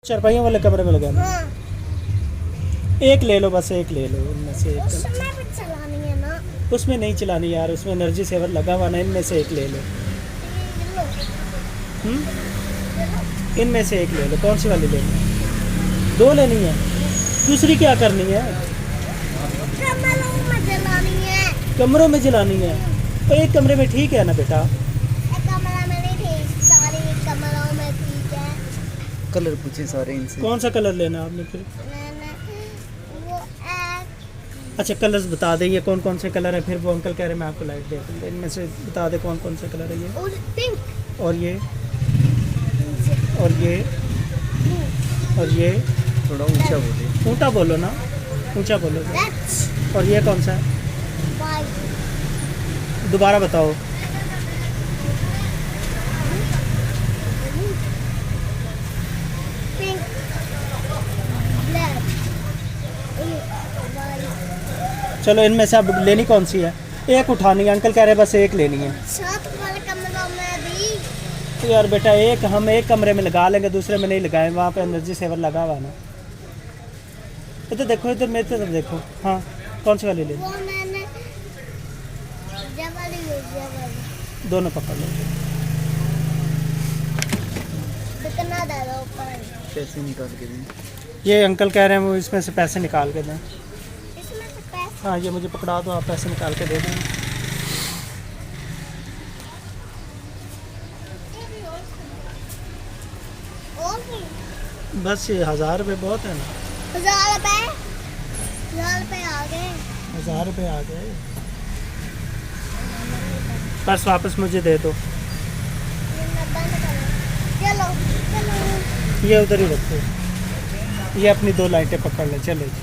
चारपाइयों वाले कमरे में लगाना। हाँ, एक ले लो, बस एक ले लो इनमें से एक। उसमें भी चलानी है ना। उसमें नहीं चलानी यार, उसमें एनर्जी सेवर लगा हुआ ना, इनमें से एक ले लो। ये लो, हम्म? ये लो। इनमें से एक ले लो, कौन सी वाली लेनी है? दो लेनी है, दूसरी क्या करनी है? कमरों में जलानी है। कमरों में जलानी है तो एक कमरे में ठीक है ना बेटा। एक कमरा में नहीं ठीक, सारी कमरों में ठीक है। कलर पूछे सारे इनसे। कौन सा कलर लेना है आपने फिर? मैंने वो एक अच्छा कलर्स बता दें, ये कौन कौन से कलर है, फिर वो अंकल कह रहे हैं मैं आपको लाइट दे दूँगा। इनमें से बता दे कौन कौन से कलर है ये। और पिंक, और ये, और ये, और ये। थोड़ा ऊंचा बोले। ऊँचा बोलो ना, ऊँचा बोलो। रेड, और ये कौन सा है? वाइट, दोबारा बताओ। Pink, black, white. चलो इनमें से अब लेनी कौन सी है? एक उठानी है, अंकल कह रहे हैं बस एक लेनी है। सात वाले कमरों में भी तो यार बेटा एक हम एक कमरे में लगा लेंगे, दूसरे में नहीं लगाएं, वहाँ पे एनर्जी सेवर लगा हुआ ना। इधर देखो, इधर मेरे तरफ देखो। हाँ कौन सी वाली लेनी? वो मैंने जबल दोनों पकड़ लो। कितना दे दो ऊपर। पैसे निकाल के दें। ये अंकल कह रहे हैं वो इसमें से पैसे निकाल के दें। इसमें से पैसे हाँ ये मुझे पकड़ा दो, आप पैसे निकाल के दे दें। और भी बस ये 1000 रुपये बहुत है ना। 1000 रुपए आ गए। 1000 रुपये आ गए। पर्स वापस मुझे दे दो। ये मैं बंद करूँ। चलो चलो। ये उधर ही रखो, ये अपनी 2 लाइटें पकड़ ले, चले जी।